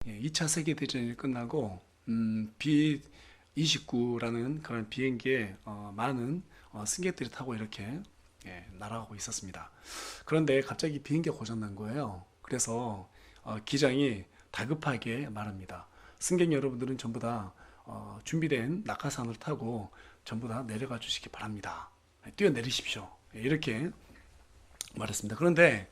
2차 세계대전이 끝나고 B-29라는 그런 비행기에 많은 승객들이 타고 이렇게 날아가고 있었습니다. 그런데 갑자기 비행기가 고장난 거예요. 그래서 기장이 다급하게 말합니다. 승객 여러분들은 전부 다 준비된 낙하산을 타고 전부 다 내려가 주시기 바랍니다. 뛰어내리십시오. 이렇게 말했습니다. 그런데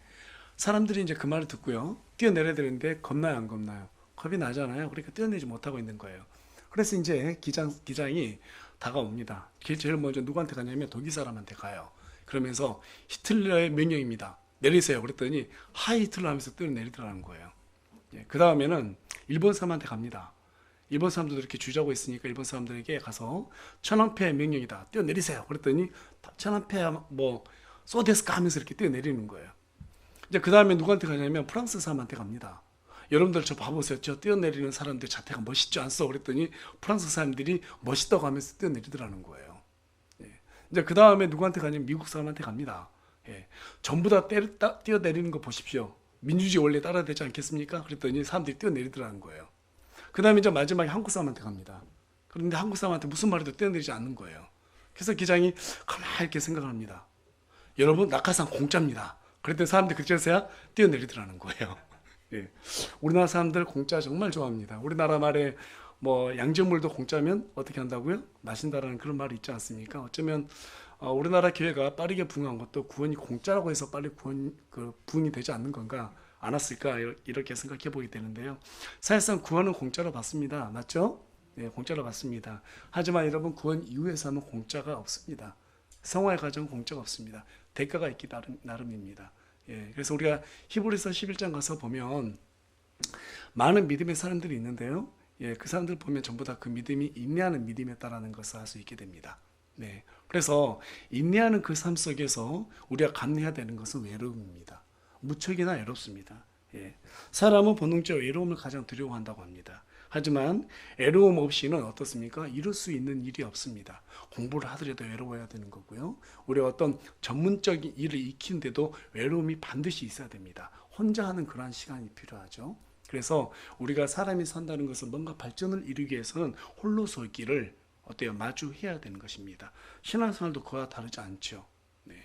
사람들이 이제 그 말을 듣고요. 뛰어내려야 되는데 겁나요, 안 겁나요? 겁이 나잖아요. 그러니까 뛰어내지 못하고 있는 거예요. 그래서 이제 기장이 다가옵니다. 제일 먼저 누구한테 가냐면 독일 사람한테 가요. 그러면서 히틀러의 명령입니다. 내리세요. 그랬더니 하이 히틀러 하면서 뛰어내리더라는 거예요. 그 다음에는 일본 사람한테 갑니다. 일본 사람들도 이렇게 주자고 있으니까 일본 사람들에게 가서 천황폐 명령이다. 뛰어내리세요. 그랬더니 천황폐 뭐 소데스까 하면서 이렇게 뛰어내리는 거예요. 이제 그 다음에 누구한테 가냐면 프랑스 사람한테 갑니다. 여러분들 저 봐보세요. 저 뛰어내리는 사람들 자태가 멋있지 않소? 그랬더니 프랑스 사람들이 멋있다고 하면서 뛰어내리더라는 거예요. 이제 그 다음에 누구한테 가냐면 미국 사람한테 갑니다. 전부 다 뛰어내리는 거 보십시오. 민주주의 원래 따라야 되지 않겠습니까? 그랬더니 사람들이 뛰어내리더라는 거예요. 그 다음에 이제 마지막에 한국 사람한테 갑니다. 그런데 한국 사람한테 무슨 말해도 뛰어내리지 않는 거예요. 그래서 기장이 가만히 이렇게 생각을 합니다. 여러분 낙하산 공짜입니다. 그랬더니 사람들이 그제서야 뛰어내리더라는 거예요. 예. 우리나라 사람들 공짜 정말 좋아합니다. 우리나라 말에 뭐 양지물도 공짜면 어떻게 한다고요? 마신다라는 그런 말이 있지 않습니까? 어쩌면 우리나라 교회가 빠르게 부흥한 것도 구원이 공짜라고 해서 빨리 부흥이 되지 않는 건가 않았을까 이렇게 생각해 보게 되는데요. 사실상 구원은 공짜로 받습니다. 맞죠? 네, 공짜로 받습니다. 하지만 여러분 구원 이후의 삶은 공짜가 없습니다. 성화의 과정은 공짜가 없습니다. 대가가 있기 나름입니다. 그래서 우리가 히브리서 11장 가서 보면 많은 믿음의 사람들이 있는데요. 그 사람들 보면 전부 다 그 믿음이 인내하는 믿음이었다라는 것을 알 수 있게 됩니다. 네. 그래서 인내하는 그 삶 속에서 우리가 감내해야 되는 것은 외로움입니다. 무척이나 외롭습니다. 사람은 본능적으로 외로움을 가장 두려워한다고 합니다. 하지만 외로움 없이는 어떻습니까? 이룰 수 있는 일이 없습니다. 공부를 하더라도 외로워야 되는 거고요. 우리가 어떤 전문적인 일을 익히는데도 외로움이 반드시 있어야 됩니다. 혼자 하는 그러한 시간이 필요하죠. 그래서 우리가 사람이 산다는 것은 뭔가 발전을 이루기 위해서는 홀로서기를 어때요? 마주해야 되는 것입니다. 신앙생활도 그와 다르지 않죠. 네.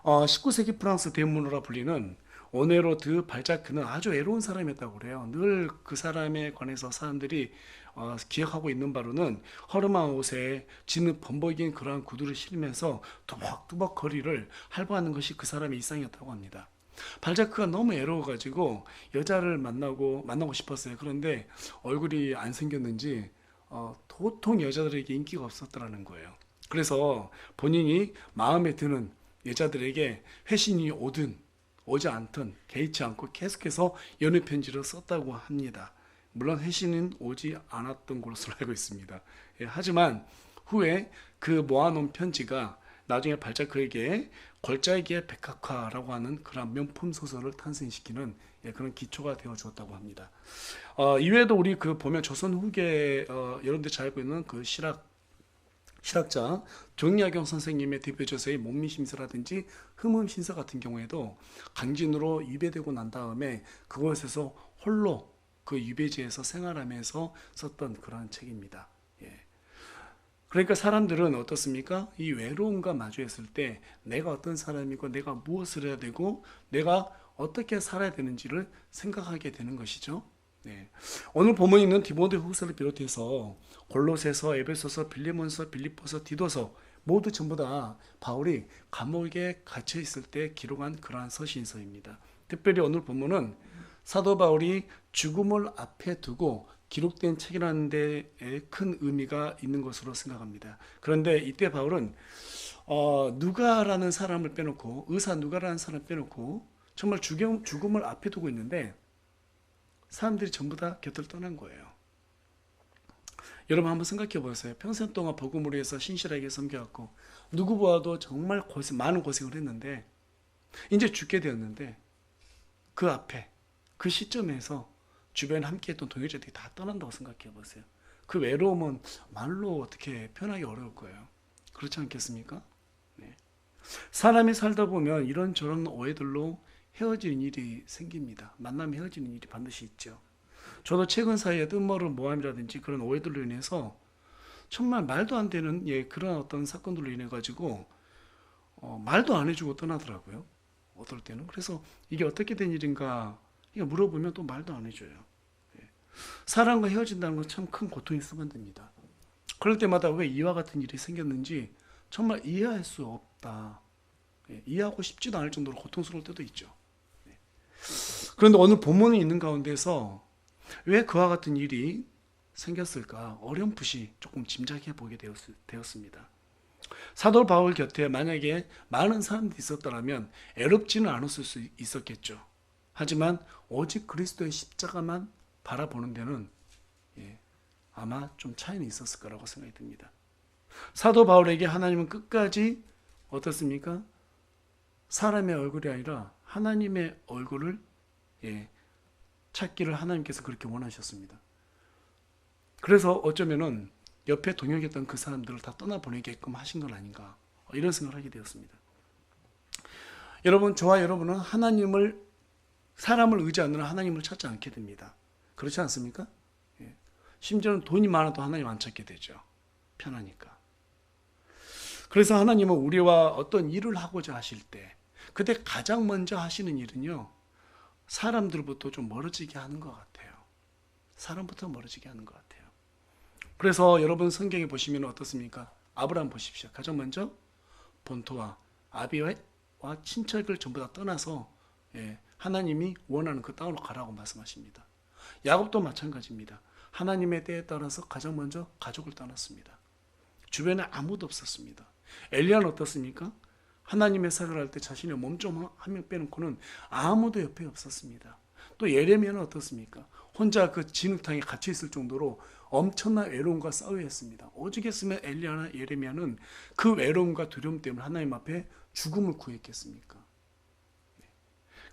19세기 프랑스 대문호라 불리는 오네로 드 발자크는 아주 외로운 사람이었다고 그래요. 늘 그 사람에 관해서 사람들이 기억하고 있는 바로는 허름한 옷에 지는 범벅인 그러한 구두를 신으면서 두벅두벅 거리를 활보하는 것이 그 사람의 일상이었다고 합니다. 발자크가 너무 외로워가지고 여자를 만나고 싶었어요. 그런데 얼굴이 안 생겼는지 도통 여자들에게 인기가 없었더라는 거예요. 그래서 본인이 마음에 드는 여자들에게 회신이 오지 않든 개의치 않고 계속해서 연애 편지를 썼다고 합니다. 물론 회신은 오지 않았던 것으로 알고 있습니다. 하지만 후에 그 모아놓은 편지가 나중에 발자크에게 걸작의 백학화라고 하는 그런 명품 소설을 탄생시키는 그런 기초가 되어 주었다고 합니다. 이외에도 우리 그 보면 조선 후기에 여러분들 잘 알고 있는 그 실학자 정약용 선생님의 대표저서의 몸미심서라든지 흠음신서 같은 경우에도 강진으로 유배되고 난 다음에 그곳에서 홀로 그 유배지에서 생활하면서 썼던 그런 책입니다. 그러니까 사람들은 어떻습니까? 이 외로움과 마주했을 때 내가 어떤 사람이고 내가 무엇을 해야 되고 내가 어떻게 살아야 되는지를 생각하게 되는 것이죠. 오늘 본문에 있는 디모데후서를 비롯해서 골로새서, 에베소서, 빌레몬서, 빌립보서, 디도서 모두 전부 다 바울이 감옥에 갇혀 있을 때 기록한 그러한 서신서입니다. 특별히 오늘 본문은 사도 바울이 죽음을 앞에 두고 기록된 책이라는 데에 큰 의미가 있는 것으로 생각합니다. 그런데 이때 바울은 누가라는 사람을 빼놓고 의사 누가라는 사람을 빼놓고 정말 죽음을 앞에 두고 있는데 사람들이 전부 다 곁을 떠난 거예요. 여러분 한번 생각해 보세요. 평생 동안 복음을 위해서 신실하게 섬겨왔고 누구 보아도 정말 많은 고생을 했는데 이제 죽게 되었는데 그 앞에 그 시점에서 주변에 함께했던 동역자들이 다 떠난다고 생각해 보세요. 그 외로움은 말로 어떻게 표현하기 어려울 거예요. 그렇지 않겠습니까? 네. 사람이 살다 보면 이런저런 오해들로 헤어지는 일이 생깁니다. 만나면 헤어지는 일이 반드시 있죠. 저도 최근 사이에 뜻모를 모함이라든지 그런 오해들로 인해서 정말 말도 안 되는 그런 어떤 사건들로 인해 가지고 말도 안 해주고 떠나더라고요. 어떨 때는. 그래서 이게 어떻게 된 일인가 이거 물어보면 또 말도 안 해줘요. 사람과 헤어진다는 건 참 큰 고통이 수반됩니다. 그럴 때마다 왜 이와 같은 일이 생겼는지 정말 이해할 수 없다. 이해하고 싶지도 않을 정도로 고통스러울 때도 있죠. 그런데 오늘 본문에 있는 가운데서 왜 그와 같은 일이 생겼을까 어렴풋이 조금 짐작해 보게 되었습니다. 사도 바울 곁에 만약에 많은 사람들이 있었더라면 애롭지는 않았을 수 있었겠죠. 하지만 오직 그리스도의 십자가만 바라보는 데는 아마 좀 차이는 있었을 거라고 생각이 듭니다. 사도 바울에게 하나님은 끝까지 어떻습니까? 사람의 얼굴이 아니라 하나님의 얼굴을 찾기를 하나님께서 그렇게 원하셨습니다. 그래서 어쩌면은 옆에 동역했던 그 사람들을 다 떠나보내게끔 하신 건 아닌가 이런 생각을 하게 되었습니다. 여러분, 저와 여러분은 사람을 의지하느라 하나님을 찾지 않게 됩니다. 그렇지 않습니까? 심지어는 돈이 많아도 하나님 안 찾게 되죠. 편하니까. 그래서 하나님은 우리와 어떤 일을 하고자 하실 때 그때 가장 먼저 하시는 일은요, 사람들부터 좀 멀어지게 하는 것 같아요. 사람부터 멀어지게 하는 것 같아요. 그래서 여러분 성경에 보시면 어떻습니까? 아브라함 보십시오. 가장 먼저 본토와 아비와 친척을 전부 다 떠나서 하나님이 원하는 그 땅으로 가라고 말씀하십니다. 야곱도 마찬가지입니다. 하나님의 때에 따라서 가장 먼저 가족을 떠났습니다. 주변에 아무도 없었습니다. 엘리야는 어떻습니까? 하나님의 사역을 할 때 자신의 몸 좀 한 명 빼놓고는 아무도 옆에 없었습니다. 또 예레미야는 어떻습니까? 혼자 그 진흙탕에 갇혀 있을 정도로 엄청난 외로움과 싸워야 했습니다. 오죽했으면 엘리야나 예레미야는 그 외로움과 두려움 때문에 하나님 앞에 죽음을 구했겠습니까?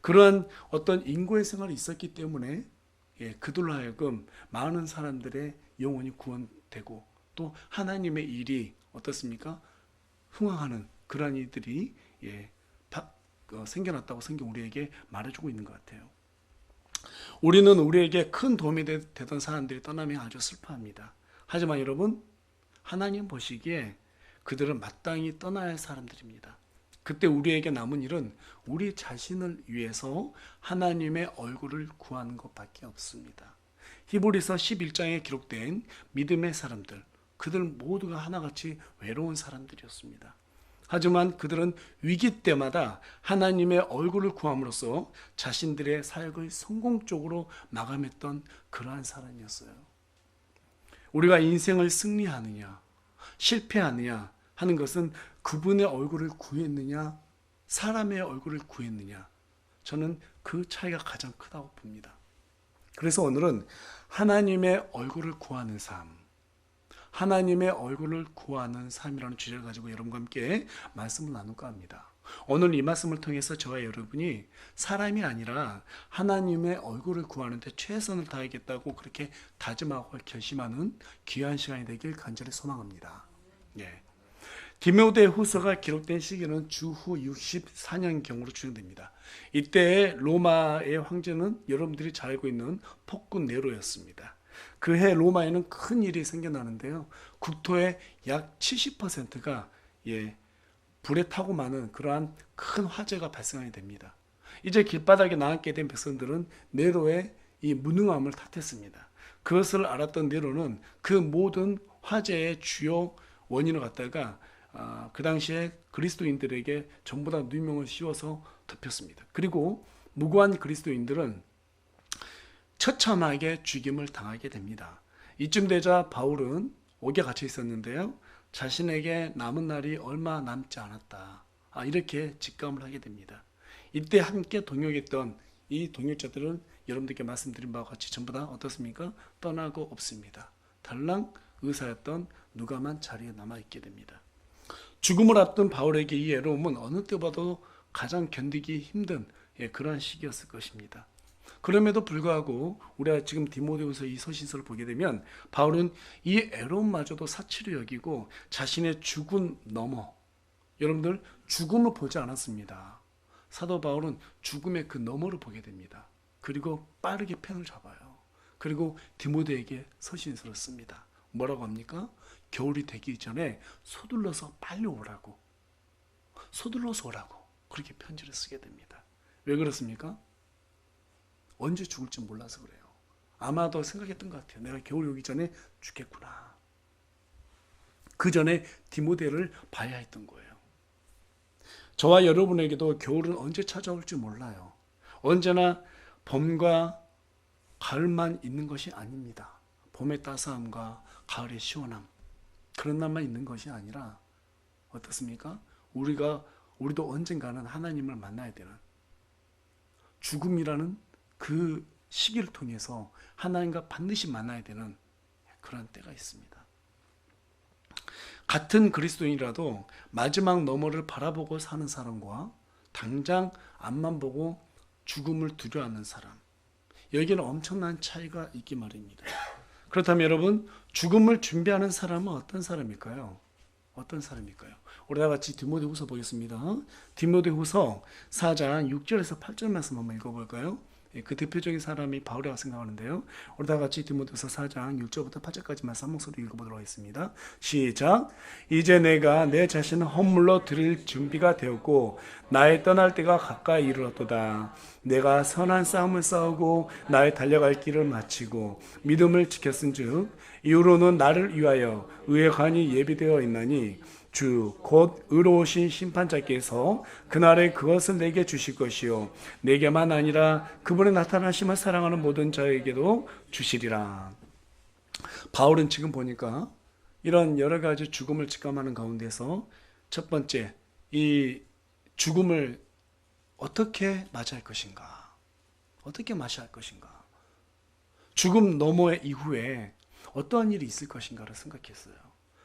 그러한 어떤 인고의 생활이 있었기 때문에 그들로 하여금 많은 사람들의 영혼이 구원되고 또 하나님의 일이 어떻습니까? 흥황하는 그러한 일들이 생겨났다고 성경 우리에게 말해주고 있는 것 같아요. 우리는 우리에게 큰 도움이 되던 사람들이 떠나면 아주 슬퍼합니다. 하지만 여러분, 하나님 보시기에 그들은 마땅히 떠나야 할 사람들입니다. 그때 우리에게 남은 일은 우리 자신을 위해서 하나님의 얼굴을 구하는 것밖에 없습니다. 히브리서 11장에 기록된 믿음의 사람들, 그들 모두가 하나같이 외로운 사람들이었습니다. 하지만 그들은 위기 때마다 하나님의 얼굴을 구함으로써 자신들의 사역을 성공적으로 마감했던 그러한 사람이었어요. 우리가 인생을 승리하느냐, 실패하느냐 하는 것은 그분의 얼굴을 구했느냐, 사람의 얼굴을 구했느냐, 저는 그 차이가 가장 크다고 봅니다. 그래서 오늘은 하나님의 얼굴을 구하는 삶, 하나님의 얼굴을 구하는 삶이라는 주제를 가지고 여러분과 함께 말씀을 나눌까 합니다. 오늘 이 말씀을 통해서 저와 여러분이 사람이 아니라 하나님의 얼굴을 구하는 데 최선을 다하겠다고 그렇게 다짐하고 결심하는 귀한 시간이 되길 간절히 소망합니다. 디모데 후서가 기록된 시기는 주후 64년경으로 추정됩니다. 이때 로마의 황제는 여러분들이 잘 알고 있는 폭군 네로였습니다. 그 해 로마에는 큰 일이 생겨나는데요. 국토의 약 70%가 불에 타고 마는 그러한 큰 화재가 발생하게 됩니다. 이제 길바닥에 나앉게 된 백성들은 네로의 이 무능함을 탓했습니다. 그것을 알았던 네로는 그 모든 화재의 주요 원인을 갖다가 그 당시에 그리스도인들에게 전부 다 누명을 씌워서 덮였습니다. 그리고 무고한 그리스도인들은 처참하게 죽임을 당하게 됩니다. 이쯤 되자 바울은 옥에 갇혀 있었는데요. 자신에게 남은 날이 얼마 남지 않았다. 이렇게 직감을 하게 됩니다. 이때 함께 동역했던 이 동역자들은 여러분들께 말씀드린 바와 같이 전부 다 어떻습니까? 떠나고 없습니다. 달랑 의사였던 누가만 자리에 남아있게 됩니다. 죽음을 앞둔 바울에게 이 외로움은 어느 때보다도 가장 견디기 힘든 그러한 시기였을 것입니다. 그럼에도 불구하고 우리가 지금 디모데후서 이 서신서를 보게 되면 바울은 이 애로움마저도 사치로 여기고 자신의 죽음 넘어, 여러분들 죽음을 보지 않았습니다. 사도 바울은 죽음의 그 너머를 보게 됩니다. 그리고 빠르게 펜을 잡아요. 그리고 디모데에게 서신서를 씁니다. 뭐라고 합니까? 겨울이 되기 전에 서둘러서 빨리 오라고. 서둘러서 오라고. 그렇게 편지를 쓰게 됩니다. 왜 그렇습니까? 언제 죽을지 몰라서 그래요. 아마도 생각했던 것 같아요. 내가 겨울이 오기 전에 죽겠구나. 그 전에 디모데를 봐야 했던 거예요. 저와 여러분에게도 겨울은 언제 찾아올지 몰라요. 언제나 봄과 가을만 있는 것이 아닙니다. 봄의 따스함과 가을의 시원함, 그런 날만 있는 것이 아니라 어떻습니까? 우리도 언젠가는 하나님을 만나야 되는, 죽음이라는 그 시기를 통해서 하나님과 반드시 만나야 되는 그런 때가 있습니다. 같은 그리스도인이라도 마지막 너머를 바라보고 사는 사람과 당장 앞만 보고 죽음을 두려워하는 사람, 여기는 엄청난 차이가 있기 마련입니다. 그렇다면 여러분, 죽음을 준비하는 사람은 어떤 사람일까요? 어떤 사람일까요? 우리 다 같이 디모데후서 보겠습니다. 디모데후서 4장 6절에서 8절 말씀 한번 읽어볼까요? 그 대표적인 사람이 바울이라고 생각하는데요. 우리 다 같이 디모데후서 4장 6절부터 8절까지 말씀 한 목소리 읽어보도록 하겠습니다. 시작. 이제 내가 내 자신을 헌물로 드릴 준비가 되었고 나의 떠날 때가 가까이 이르렀도다. 내가 선한 싸움을 싸우고 나의 달려갈 길을 마치고 믿음을 지켰은즉 이후로는 나를 위하여 의의 관이 예비되어 있나니 주 곧 의로우신 심판자께서 그날에 그것을 내게 주실 것이요 내게만 아니라 그분의 나타나심을 사랑하는 모든 자에게도 주시리라. 바울은 지금 보니까 이런 여러 가지 죽음을 직감하는 가운데서 첫 번째, 이 죽음을 어떻게 맞이할 것인가, 어떻게 맞이할 것인가, 죽음 너머의 이후에 어떠한 일이 있을 것인가를 생각했어요.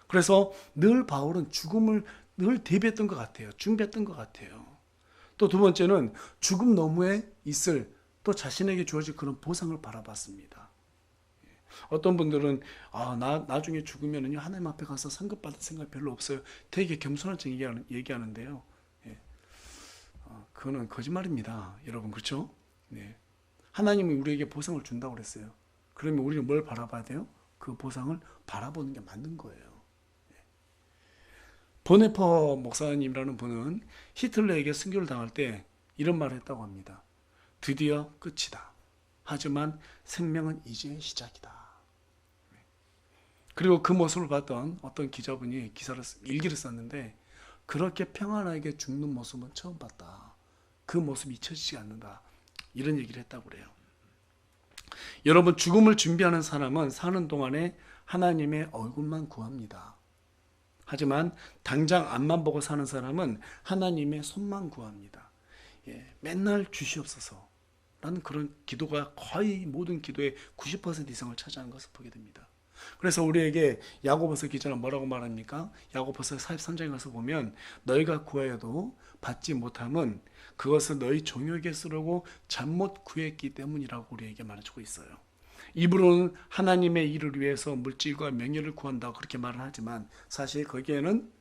그래서 늘 바울은 죽음을 늘 대비했던 것 같아요. 준비했던 것 같아요. 또 두 번째는 죽음 너머에 있을 또 자신에게 주어질 그런 보상을 바라봤습니다. 어떤 분들은 나중에 죽으면 하나님 앞에 가서 상급 받을 생각 별로 없어요. 되게 겸손한 척 얘기하는데요. 그거는 거짓말입니다. 여러분, 그렇죠? 네. 하나님이 우리에게 보상을 준다고 그랬어요. 그러면 우리는 뭘 바라봐야 돼요? 그 보상을 바라보는 게 맞는 거예요. 보네퍼 목사님이라는 분은 히틀러에게 순교를 당할 때 이런 말을 했다고 합니다. 드디어 끝이다. 하지만 생명은 이제 시작이다. 그리고 그 모습을 봤던 어떤 기자분이 일기를 썼는데, 그렇게 평안하게 죽는 모습은 처음 봤다. 그 모습이 잊혀지지 않는다. 이런 얘기를 했다고 그래요. 여러분, 죽음을 준비하는 사람은 사는 동안에 하나님의 얼굴만 구합니다. 하지만 당장 앞만 보고 사는 사람은 하나님의 손만 구합니다. 맨날 주시옵소서 라는 그런 기도가 거의 모든 기도의 90% 이상을 차지하는 것을 보게 됩니다. 그래서 우리에게 야고보서 기자는 뭐라고 말합니까? 야고보서 43장에 가서 보면 너희가 구하여도 받지 못함은 그것을 너희 종에게 쓰려고 잘못 구했기 때문이라고 우리에게 말해주고 있어요. 입으로는 하나님의 일을 위해서 물질과 명예를 구한다고 그렇게 말을 하지만 사실 거기에는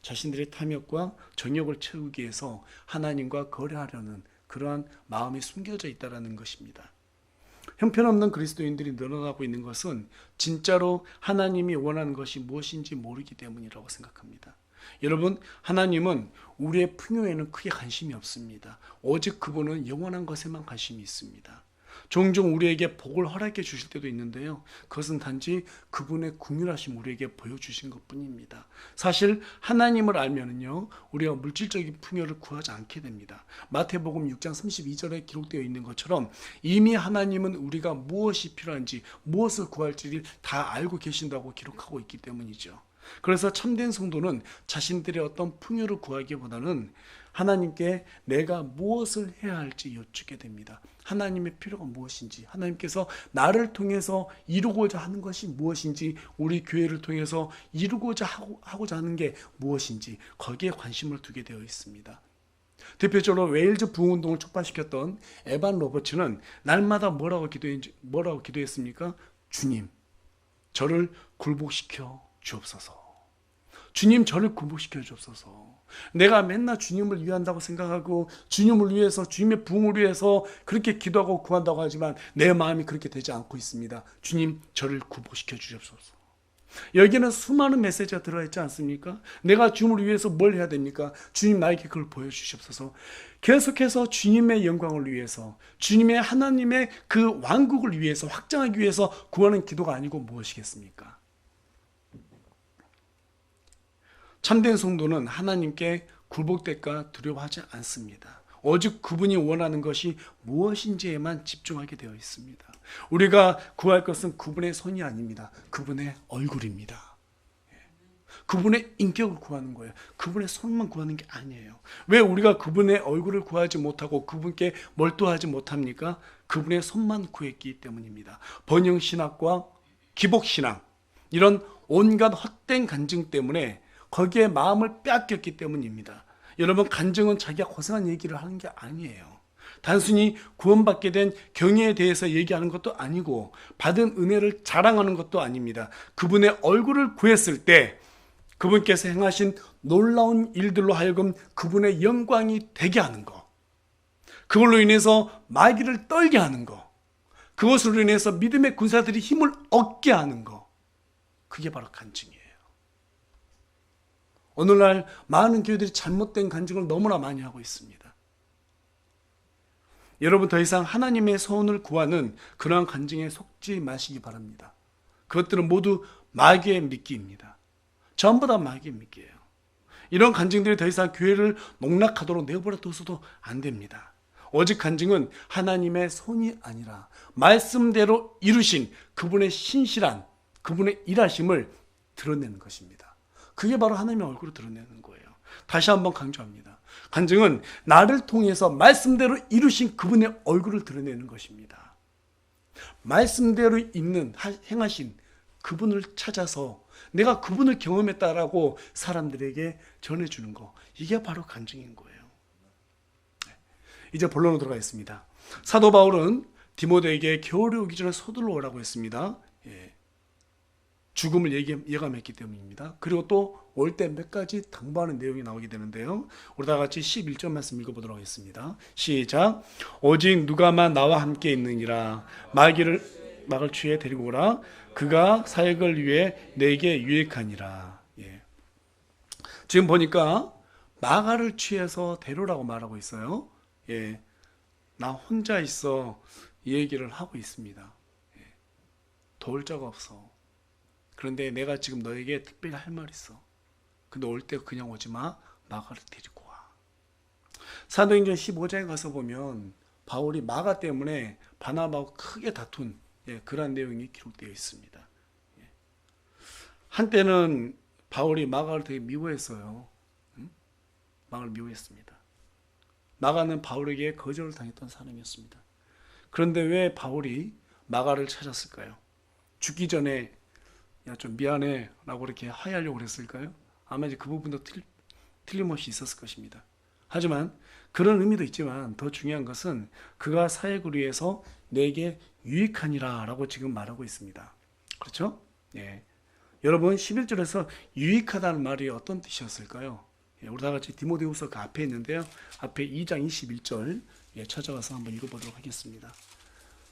자신들의 탐욕과 정욕을 채우기 위해서 하나님과 거래하려는 그러한 마음이 숨겨져 있다는 것입니다. 형편없는 그리스도인들이 늘어나고 있는 것은 진짜로 하나님이 원하는 것이 무엇인지 모르기 때문이라고 생각합니다. 여러분, 하나님은 우리의 풍요에는 크게 관심이 없습니다. 오직 그분은 영원한 것에만 관심이 있습니다. 종종 우리에게 복을 허락해 주실 때도 있는데요, 그것은 단지 그분의 긍휼하심 우리에게 보여주신 것뿐입니다. 사실 하나님을 알면은요, 우리가 물질적인 풍요를 구하지 않게 됩니다. 마태복음 6장 32절에 기록되어 있는 것처럼 이미 하나님은 우리가 무엇이 필요한지 무엇을 구할지를 다 알고 계신다고 기록하고 있기 때문이죠. 그래서 참된 성도는 자신들의 어떤 풍요를 구하기보다는 하나님께 내가 무엇을 해야 할지 여쭙게 됩니다. 하나님의 필요가 무엇인지, 하나님께서 나를 통해서 이루고자 하는 것이 무엇인지, 우리 교회를 통해서 이루고자 하고자 하는 게 무엇인지 거기에 관심을 두게 되어 있습니다. 대표적으로 웨일즈 부흥운동을 촉발시켰던 에반 로버츠는 날마다 뭐라고 기도했습니까? 주님, 저를 굴복시켜 주옵소서. 주님, 저를 굴복시켜 주옵소서. 내가 맨날 주님을 위한다고 생각하고 주님을 위해서 주님의 부흥을 위해서 그렇게 기도하고 구한다고 하지만 내 마음이 그렇게 되지 않고 있습니다. 주님 저를 구복시켜 주옵소서. 여기는 수많은 메시지가 들어있지 않습니까? 내가 주님을 위해서 뭘 해야 됩니까? 주님 나에게 그걸 보여주시옵소서. 계속해서 주님의 영광을 위해서 주님의 하나님의 그 왕국을 위해서 확장하기 위해서 구하는 기도가 아니고 무엇이겠습니까? 참된 성도는 하나님께 굴복될까 두려워하지 않습니다. 오직 그분이 원하는 것이 무엇인지에만 집중하게 되어 있습니다. 우리가 구할 것은 그분의 손이 아닙니다. 그분의 얼굴입니다. 그분의 인격을 구하는 거예요. 그분의 손만 구하는 게 아니에요. 왜 우리가 그분의 얼굴을 구하지 못하고 그분께 몰두하지 못합니까? 그분의 손만 구했기 때문입니다. 번영신학과 기복신앙, 이런 온갖 헛된 간증 때문에 거기에 마음을 빼앗겼기 때문입니다. 여러분, 간증은 자기가 고생한 얘기를 하는 게 아니에요. 단순히 구원받게 된 경위에 대해서 얘기하는 것도 아니고 받은 은혜를 자랑하는 것도 아닙니다. 그분의 얼굴을 구했을 때 그분께서 행하신 놀라운 일들로 하여금 그분의 영광이 되게 하는 것, 그걸로 인해서 마귀를 떨게 하는 것, 그것으로 인해서 믿음의 군사들이 힘을 얻게 하는 것, 그게 바로 간증이에요. 오늘날 많은 교회들이 잘못된 간증을 너무나 많이 하고 있습니다. 여러분, 더 이상 하나님의 손을 구하는 그러한 간증에 속지 마시기 바랍니다. 그것들은 모두 마귀의 미끼입니다. 전부 다 마귀의 미끼예요. 이런 간증들이 더 이상 교회를 농락하도록 내버려 둬서도 안 됩니다. 오직 간증은 하나님의 손이 아니라 말씀대로 이루신 그분의 신실한 그분의 일하심을 드러내는 것입니다. 그게 바로 하나님의 얼굴을 드러내는 거예요. 다시 한번 강조합니다. 간증은 나를 통해서 말씀대로 이루신 그분의 얼굴을 드러내는 것입니다. 말씀대로 있는 행하신 그분을 찾아서 내가 그분을 경험했다라고 사람들에게 전해주는 거, 이게 바로 간증인 거예요. 이제 본론으로 들어가겠습니다. 사도 바울은 디모데에게 겨울이 오기 전에 서둘러 오라고 했습니다. 죽음을 예감했기 때문입니다. 그리고 또 올 때 몇 가지 당부하는 내용이 나오게 되는데요. 우리 다 같이 11절 말씀 읽어보도록 하겠습니다. 시작. 오직 누가만 나와 함께 있느니라. 막을 취해 데리고 오라. 그가 사역을 위해 내게 유익하니라. 지금 보니까 마가를 취해서 데려오라고 말하고 있어요. 나 혼자 있어, 이 얘기를 하고 있습니다. 도울 자가 없어. 그런데 내가 지금 너에게 특별히 할 말 있어. 근데 올 때 그냥 오지 마. 마가를 데리고 와. 사도행전 15장에 가서 보면 바울이 마가 때문에 바나바하고 크게 다툰 그러한 내용이 기록되어 있습니다. 한때는 바울이 마가를 되게 미워했어요. 마가를 미워했습니다. 마가는 바울에게 거절을 당했던 사람이었습니다. 그런데 왜 바울이 마가를 찾았을까요? 죽기 전에 야, 좀 미안해 라고 이렇게 화해하려고 그랬을까요? 아마 이제 그 부분도 틀림없이 있었을 것입니다. 하지만 그런 의미도 있지만 더 중요한 것은 그가 사역을 위해서 내게 유익하니라 라고 지금 말하고 있습니다. 그렇죠? 여러분, 11절에서 유익하다는 말이 어떤 뜻이었을까요? 우리 다 같이 디모데후서 그 앞에 있는데요. 앞에 2장 21절 찾아가서 한번 읽어보도록 하겠습니다.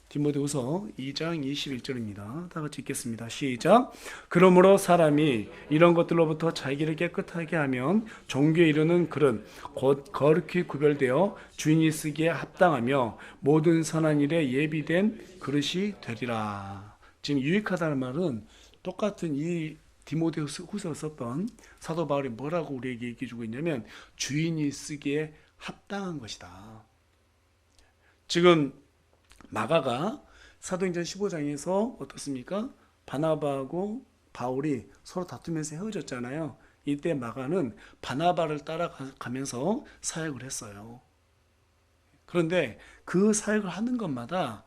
디모데후서 2장 21절입니다. 다 같이 읽겠습니다. 시작. 그러므로 사람이 이런 것들로부터 자기를 깨끗하게 하면 종교에 이르는 그릇 곧 거룩히 구별되어 주인이 쓰기에 합당하며 모든 선한 일에 예비된 그릇이 되리라. 지금 유익하다는 말은 똑같은 이 디모데후서를 썼던 사도 바울이 뭐라고 우리에게 얘기해 주고 있냐면 주인이 쓰기에 합당한 것이다. 지금 마가가 사도행전 15장에서 어떻습니까? 바나바하고 바울이 서로 다투면서 헤어졌잖아요. 이때 마가는 바나바를 따라가면서 사역을 했어요. 그런데 그 사역을 하는 것마다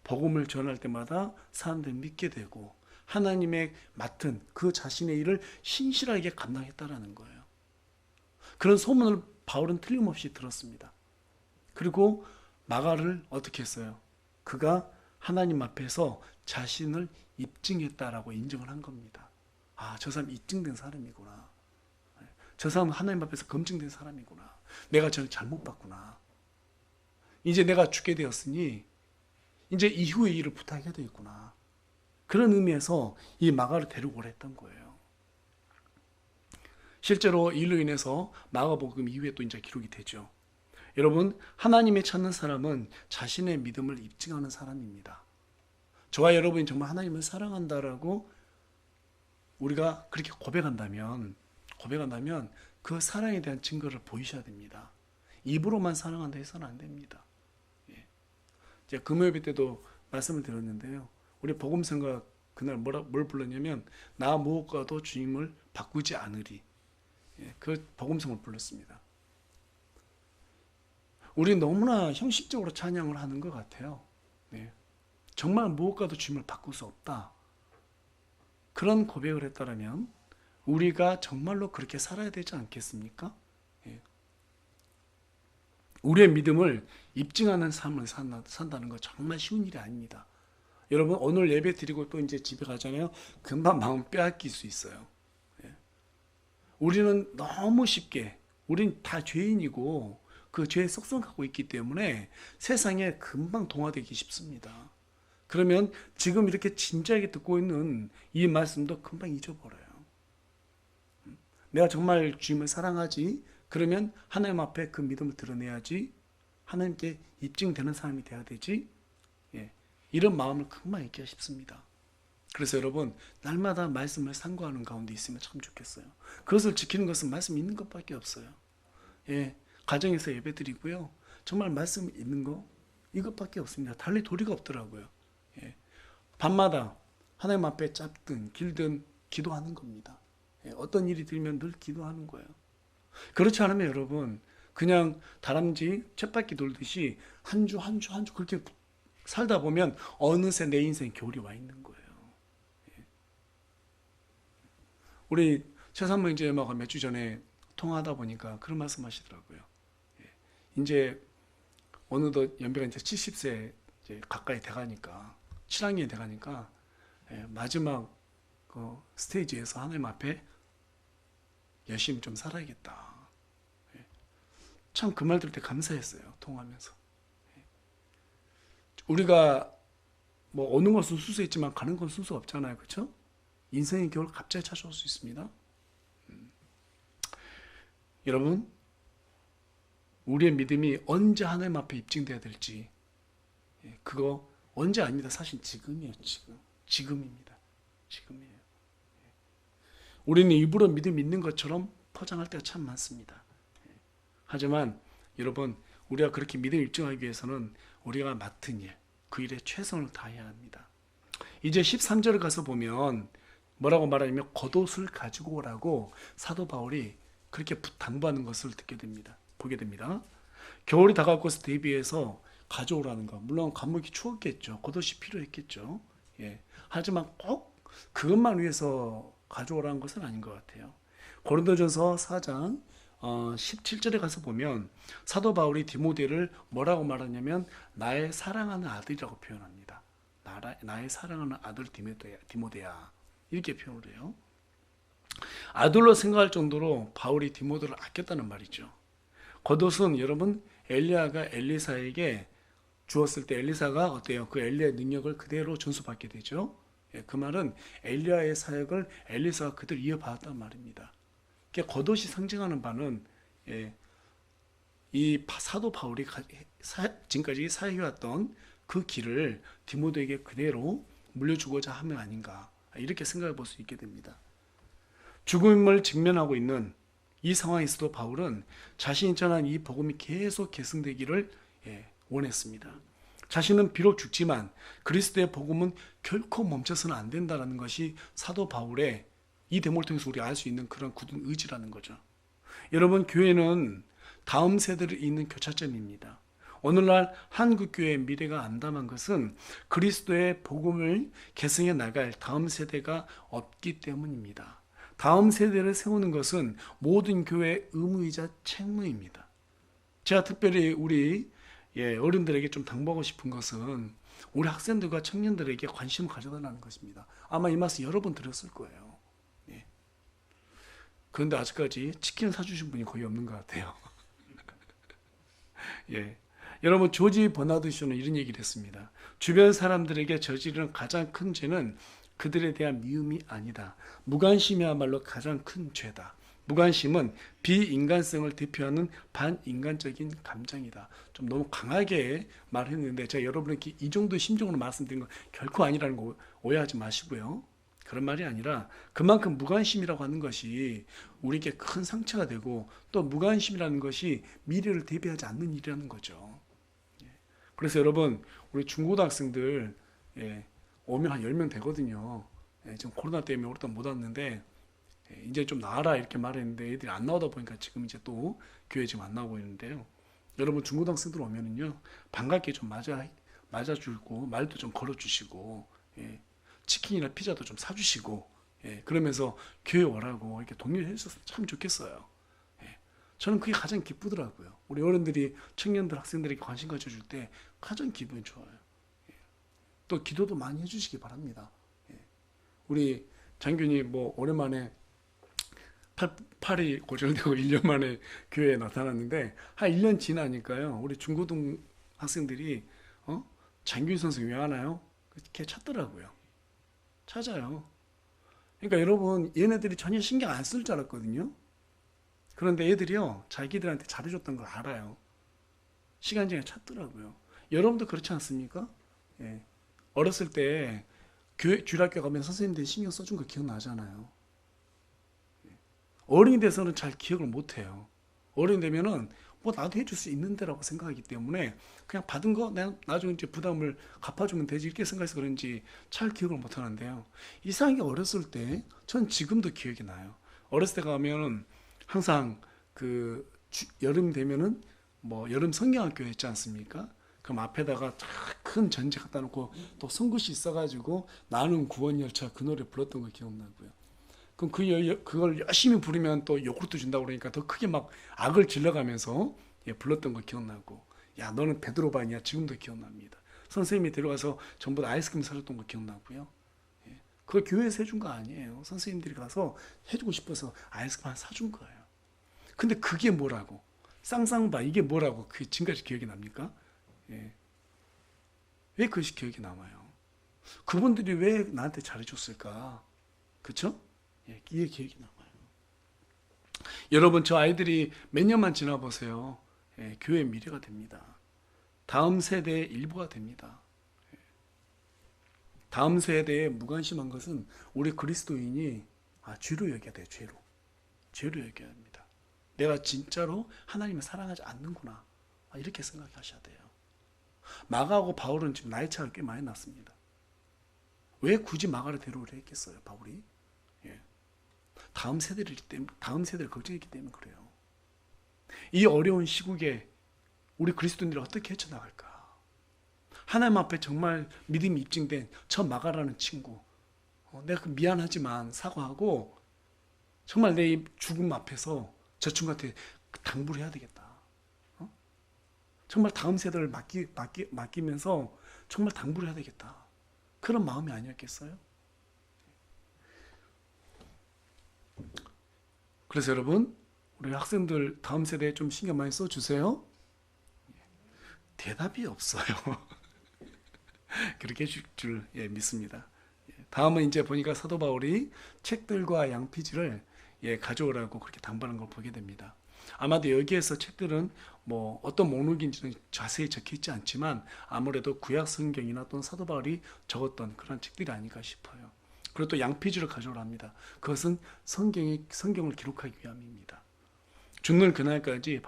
복음을 전할 때마다 사람들이 믿게 되고 하나님의 맡은 그 자신의 일을 신실하게 감당했다라는 거예요. 그런 소문을 바울은 틀림없이 들었습니다. 그리고 마가를 어떻게 했어요? 그가 하나님 앞에서 자신을 입증했다라고 인정을 한 겁니다. 아, 저 사람 입증된 사람이구나. 저 사람은 하나님 앞에서 검증된 사람이구나. 내가 저를 잘못 봤구나. 이제 내가 죽게 되었으니 이제 이후의 일을 부탁해야 되겠구나. 그런 의미에서 이 마가를 데리고 오라 했던 거예요. 실제로 이로 인해서 마가복음 이후에 또 이제 기록이 되죠. 여러분, 하나님의 찾는 사람은 자신의 믿음을 입증하는 사람입니다. 저와 여러분이 정말 하나님을 사랑한다라고 우리가 그렇게 고백한다면 그 사랑에 대한 증거를 보이셔야 됩니다. 입으로만 사랑한다 해서는 안 됩니다. 예. 제가 금요일 때도 말씀을 드렸는데요. 우리 복음성가 그날 뭘 불렀냐면 나 무엇과도 주님을 바꾸지 않으리. 예. 그 복음성을 불렀습니다. 우리 너무나 형식적으로 찬양을 하는 것 같아요. 예. 정말 무엇과도 주님을 바꿀 수 없다. 그런 고백을 했다면 우리가 정말로 그렇게 살아야 되지 않겠습니까? 예. 우리의 믿음을 입증하는 삶을 산다는 거 정말 쉬운 일이 아닙니다. 여러분, 오늘 예배 드리고 또 이제 집에 가잖아요. 금방 마음 빼앗길 수 있어요. 예. 우리는 너무 쉽게, 우린 다 죄인이고 그 죄에 속성하고 있기 때문에 세상에 금방 동화되기 쉽습니다. 그러면 지금 이렇게 진지하게 듣고 있는 이 말씀도 금방 잊어버려요. 내가 정말 주님을 사랑하지, 그러면 하나님 앞에 그 믿음을 드러내야지, 하나님께 입증되는 사람이 돼야 되지, 예, 이런 마음을 금방 잊기가 쉽습니다. 그래서 여러분, 날마다 말씀을 상고하는 가운데 있으면 참 좋겠어요. 그것을 지키는 것은 말씀 있는 것밖에 없어요. 예, 가정에서 예배 드리고요, 정말 말씀 있는 거 이것밖에 없습니다. 달리 도리가 없더라고요. 예, 밤마다 하나님 앞에 짧든 길든 기도하는 겁니다. 예, 어떤 일이 들면 늘 기도하는 거예요. 그렇지 않으면 여러분, 그냥 다람쥐 쳇바퀴 돌듯이 한 주 그렇게 살다 보면 어느새 내 인생 겨울이 와 있는 거예요. 예. 우리 최산모 형제님하고 몇 주 전에 통화하다 보니까 그런 말씀 하시더라고요. 예. 이제 어느덧 연배가 이제 70세 이제 가까이 돼가니까, 7학년이 돼가니까, 예, 마지막 그 스테이지에서 하나님 앞에 열심히 좀 살아야겠다. 예. 참 그 말 들을 때 감사했어요. 통화하면서. 예. 우리가 뭐 오는 것은 순수했지만 가는 건 순수 없잖아요. 그렇죠? 인생의 겨울 갑자기 찾아올 수 있습니다. 여러분, 우리의 믿음이 언제 하나님 앞에 입증돼야 될지, 예, 그거 언제 아닙니다. 사실 지금이에요. 지금입니다. 지금이에요. 우리는 일부러 믿음 있는 것처럼 포장할 때가 참 많습니다. 하지만 여러분, 우리가 그렇게 믿음 입증하기 위해서는 우리가 맡은 일, 그 일에 최선을 다해야 합니다. 이제 13절을 가서 보면 뭐라고 말하냐면 겉옷을 가지고 오라고 사도 바울이 그렇게 당부하는 것을 보게 됩니다. 겨울이 다가올 것을 대비해서 가져오라는 거. 물론 감옥이 추웠겠죠. 겉옷이 필요했겠죠. 예. 하지만 꼭 그것만 위해서 가져오라는 것은 아닌 것 같아요. 고린도전서 4장 17절에 가서 보면 사도 바울이 디모데를 뭐라고 말하냐면 나의 사랑하는 아들이라고 표현합니다. 나의 사랑하는 아들 디모데야. 이렇게 표현을 해요. 아들로 생각할 정도로 바울이 디모데를 아꼈다는 말이죠. 겉옷은 여러분, 엘리야가 엘리사에게 주었을 때 엘리사가 어때요? 그 엘리야의 능력을 그대로 전수받게 되죠. 예, 그 말은 엘리야의 사역을 엘리사가 그대로 이어받았단 말입니다. 겉옷이 상징하는 바는, 예, 이 사도 바울이 지금까지 사역해왔던 그 길을 디모데에게 그대로 물려주고자 함이 아닌가, 이렇게 생각해 볼 수 있게 됩니다. 죽음을 직면하고 있는 이 상황에서도 바울은 자신이 전한 이 복음이 계속 계승되기를, 예, 원했습니다. 자신은 비록 죽지만 그리스도의 복음은 결코 멈춰서는 안 된다는 것이 사도 바울의 이 대목을 통해서 우리가 알 수 있는 그런 굳은 의지라는 거죠. 여러분, 교회는 다음 세대를 잇는 교차점입니다. 오늘날 한국교회의 미래가 암담한 것은 그리스도의 복음을 계승해 나갈 다음 세대가 없기 때문입니다. 다음 세대를 세우는 것은 모든 교회의 의무이자 책무입니다. 제가 특별히 우리 어른들에게 좀 당부하고 싶은 것은 우리 학생들과 청년들에게 관심을 가져달라는 것입니다. 아마 이 말씀 여러 번 들었을 거예요. 예. 그런데 아직까지 치킨을 사주신 분이 거의 없는 것 같아요. 예. 여러분 조지 버나드 쇼는 이런 얘기를 했습니다. 주변 사람들에게 저지르는 가장 큰 죄는 그들에 대한 미움이 아니다. 무관심이야말로 가장 큰 죄다. 무관심은 비인간성을 대표하는 반인간적인 감정이다. 좀 너무 강하게 말했는데 제가 여러분에게 이 정도 심정으로 말씀드린 건 결코 아니라는 거 오해하지 마시고요. 그런 말이 아니라 그만큼 무관심이라고 하는 것이 우리에게 큰 상처가 되고 또 무관심이라는 것이 미래를 대비하지 않는 일이라는 거죠. 그래서 여러분 우리 중고등학생들 오면 한 10명 되거든요. 지금 코로나 때문에 오랫동안 못 왔는데 이제 좀 나와라 이렇게 말했는데 애들이 안 나오다 보니까 지금 이제 또 교회 지금 안 나오고 있는데요. 여러분 중고등학생들 오면은요 반갑게 좀 맞아주고 말도 좀 걸어주시고 치킨이나 피자도 좀 사주시고 그러면서 교회 오라고 이렇게 독려해 주셨으면 참 좋겠어요. 저는 그게 가장 기쁘더라고요. 우리 어른들이 청년들 학생들에게 관심 가져줄 때 가장 기분이 좋아요. 또 기도도 많이 해주시기 바랍니다. 우리 장교님 뭐 오랜만에 팔이 고정되고 1년 만에 교회에 나타났는데 한 1년 지나니까요 우리 중고등 학생들이 장균 선생 왜 하나요? 이렇게 찾더라고요. 찾아요. 그러니까 여러분 얘네들이 전혀 신경 안 쓸 줄 알았거든요. 그런데 애들이요 자기들한테 잘해줬던 걸 알아요. 시간 중에 찾더라고요. 여러분도 그렇지 않습니까? 어렸을 때 주일학교 가면 선생님들이 신경 써준 거 기억나잖아요. 어른이 돼서는 잘 기억을 못해요. 어른이 되면은 뭐 나도 해줄 수 있는데라고 생각하기 때문에 그냥 받은 거 내가 나중에 이제 부담을 갚아주면 되지 이렇게 생각해서 그런지 잘 기억을 못 하는데요. 이상하게 어렸을 때 전 지금도 기억이 나요. 어렸을 때 가면은 항상 여름 되면은 뭐 여름 성경학교 했지 않습니까? 그럼 앞에다가 큰 전지 갖다 놓고 또 송굿이 있어가지고 나는 구원 열차 그 노래 불렀던 거 기억나고요. 그럼 그걸 열심히 부르면 또 요구르트 준다고 그러니까 더 크게 막 악을 질러가면서 불렀던 거 기억나고 야 너는 베드로반이야 지금도 기억납니다. 선생님이 데려가서 전부 다 아이스크림 사줬던 거 기억나고요. 그걸 교회에서 해준 거 아니에요. 선생님들이 가서 해주고 싶어서 아이스크림 하나 사준 거예요. 근데 그게 뭐라고 쌍쌍바 이게 뭐라고 그게 지금까지 기억이 납니까? 왜 그것이 기억이 남아요? 그분들이 왜 나한테 잘해줬을까? 그쵸? 이게 기억이 남아요. 여러분 저 아이들이 몇 년만 지나보세요. 교회의 미래가 됩니다. 다음 세대의 일부가 됩니다. 다음 세대에 무관심한 것은 우리 그리스도인이 죄로 여겨야 돼요. 죄로 여겨야 합니다. 내가 진짜로 하나님을 사랑하지 않는구나 이렇게 생각하셔야 돼요. 마가하고 바울은 지금 나이 차가 꽤 많이 났습니다. 왜 굳이 마가를 데려오려 했겠어요, 바울이? 다음 세대를 걱정했기 때문에 그래요. 이 어려운 시국에 우리 그리스도인들이 어떻게 헤쳐나갈까? 하나님 앞에 정말 믿음이 입증된 저 마가라는 친구, 내가 미안하지만 사과하고 정말 내 죽음 앞에서 저 친구한테 당부를 해야 되겠다. 정말 다음 세대를 맡기면서 정말 당부를 해야 되겠다. 그런 마음이 아니었겠어요? 그래서 여러분 우리 학생들 다음 세대에 좀 신경 많이 써주세요. 대답이 없어요. 그렇게 해줄 줄 믿습니다. 다음은 이제 보니까 사도 바울이 책들과 양피지를 가져오라고 그렇게 당부하는 걸 보게 됩니다. 아마도 여기에서 책들은 뭐 어떤 목록인지는 자세히 적혀 있지 않지만 아무래도 구약 성경이나 또는 사도 바울이 적었던 그런 책들이 아닐까 싶어요. 그리고 또 양피지를 가져오랍니다. 그것은 성경을 기록하기 위함입니다. 죽는 그날까지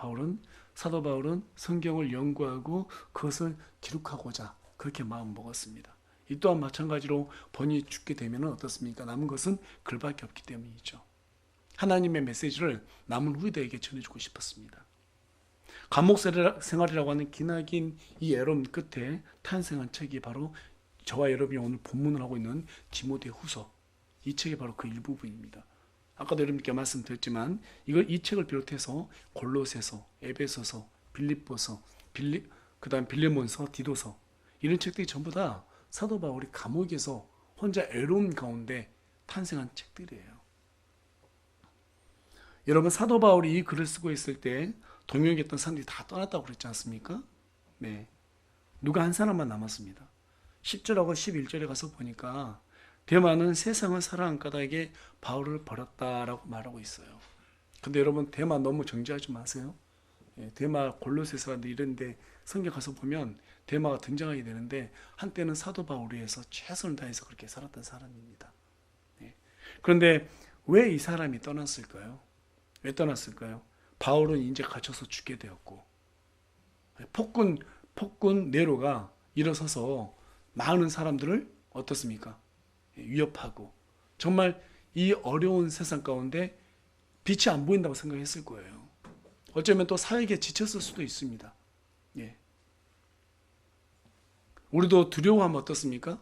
사도 바울은 성경을 연구하고 그것을 기록하고자 그렇게 마음 먹었습니다. 이 또한 마찬가지로 본인이 죽게 되면 어떻습니까? 남은 것은 글밖에 없기 때문이죠. 하나님의 메시지를 남은 후대에게 전해주고 싶었습니다. 감옥 생활이라고 하는 기나긴 이 애로움 끝에 탄생한 책이 바로 저와 여러분이 오늘 본문을 하고 있는 디모데후서, 이 책이 바로 그 일부분입니다. 아까도 여러분께 말씀드렸지만 이 책을 비롯해서 골로새서, 에베소서, 빌립보서, 그다음 빌레몬서, 디도서 이런 책들이 전부 다 사도 바울이 감옥에서 혼자 애로움 가운데 탄생한 책들이에요. 여러분 사도 바울이 이 글을 쓰고 있을 때 동역에 있던 사람들이 다 떠났다고 그랬지 않습니까? 네. 누가 한 사람만 남았습니다. 10절하고 11절에 가서 보니까 데마는 세상을 사랑한 까닭에 바울을 버렸다라고 말하고 있어요. 근데 여러분 데마 너무 정죄하지 마세요. 데마 골로새 사람들 이런데 성경 가서 보면 데마가 등장하게 되는데 한때는 사도 바울을 위해서 최선을 다해서 그렇게 살았던 사람입니다. 그런데 왜 이 사람이 떠났을까요? 왜 떠났을까요? 바울은 이제 갇혀서 죽게 되었고 폭군 네로가 일어서서 많은 사람들을 어떻습니까? 위협하고 정말 이 어려운 세상 가운데 빛이 안 보인다고 생각했을 거예요. 어쩌면 또 사역에 지쳤을 수도 있습니다. 예. 우리도 두려워하면 어떻습니까?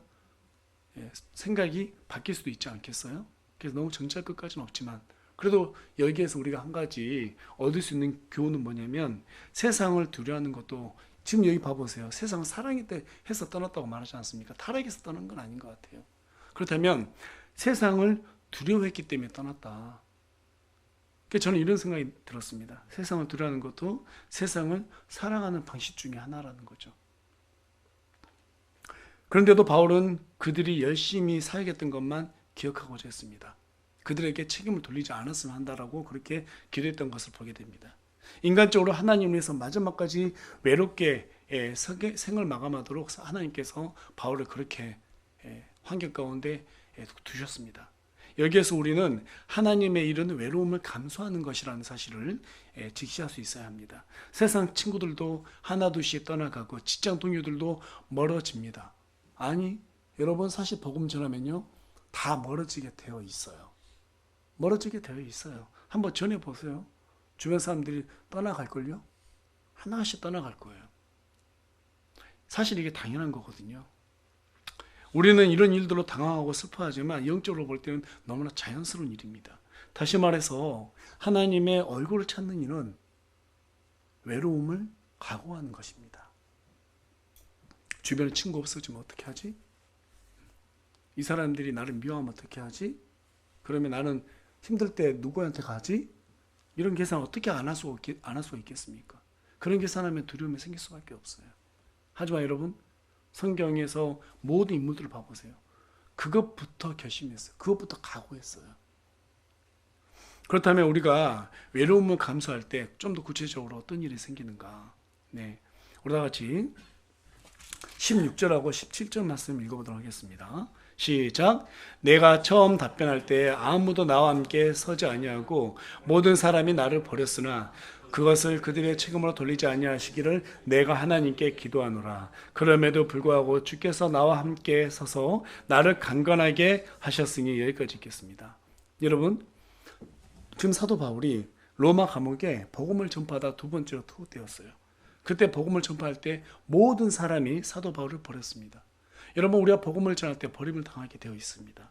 생각이 바뀔 수도 있지 않겠어요? 그래서 너무 정치할 것까지는 없지만 그래도 여기에서 우리가 한 가지 얻을 수 있는 교훈은 뭐냐면 세상을 두려워하는 것도 지금 여기 봐보세요. 세상은 사랑이 때 해서 떠났다고 말하지 않습니까? 타락해서 떠난 건 아닌 것 같아요. 그렇다면 세상을 두려워했기 때문에 떠났다. 그래서 저는 이런 생각이 들었습니다. 세상을 두려워하는 것도 세상을 사랑하는 방식 중에 하나라는 거죠. 그런데도 바울은 그들이 열심히 사역했던 것만 기억하고자 했습니다. 그들에게 책임을 돌리지 않았으면 한다라고 그렇게 기도했던 것을 보게 됩니다. 인간적으로 하나님을 위해서 마지막까지 외롭게 생을 마감하도록 하나님께서 바울을 그렇게 환경 가운데 두셨습니다. 여기에서 우리는 하나님의 이런 외로움을 감수하는 것이라는 사실을 직시할 수 있어야 합니다. 세상 친구들도 하나둘씩 떠나가고 직장 동료들도 멀어집니다. 아니, 여러분 사실 복음 전하면요 다 멀어지게 되어 있어요. 멀어지게 되어 있어요. 한번 전해보세요. 주변 사람들이 떠나갈걸요? 하나씩 떠나갈 거예요. 사실 이게 당연한 거거든요. 우리는 이런 일들로 당황하고 슬퍼하지만 영적으로 볼 때는 너무나 자연스러운 일입니다. 다시 말해서 하나님의 얼굴을 찾는 일은 외로움을 각오하는 것입니다. 주변에 친구 없어지면 어떻게 하지? 이 사람들이 나를 미워하면 어떻게 하지? 그러면 나는 힘들 때 누구한테 가지? 이런 계산 어떻게 안 할 수가 있겠습니까? 그런 계산하면 두려움이 생길 수밖에 없어요. 하지만 여러분 성경에서 모든 인물들을 봐보세요. 그것부터 결심했어요. 그것부터 각오했어요. 그렇다면 우리가 외로움을 감수할 때 좀 더 구체적으로 어떤 일이 생기는가? 네, 우리 다 같이 16절하고 17절 말씀 읽어보도록 하겠습니다. 시작. 내가 처음 답변할 때 아무도 나와 함께 서지 아니하고 모든 사람이 나를 버렸으나 그것을 그들의 책임으로 돌리지 아니하시기를 내가 하나님께 기도하노라. 그럼에도 불구하고 주께서 나와 함께 서서 나를 강건하게 하셨으니 여기까지 읽겠습니다. 여러분 지금 사도 바울이 로마 감옥에 복음을 전파하다 두 번째로 투옥되었어요. 그때 복음을 전파할 때 모든 사람이 사도 바울을 버렸습니다. 여러분 우리가 복음을 전할 때 버림을 당하게 되어 있습니다.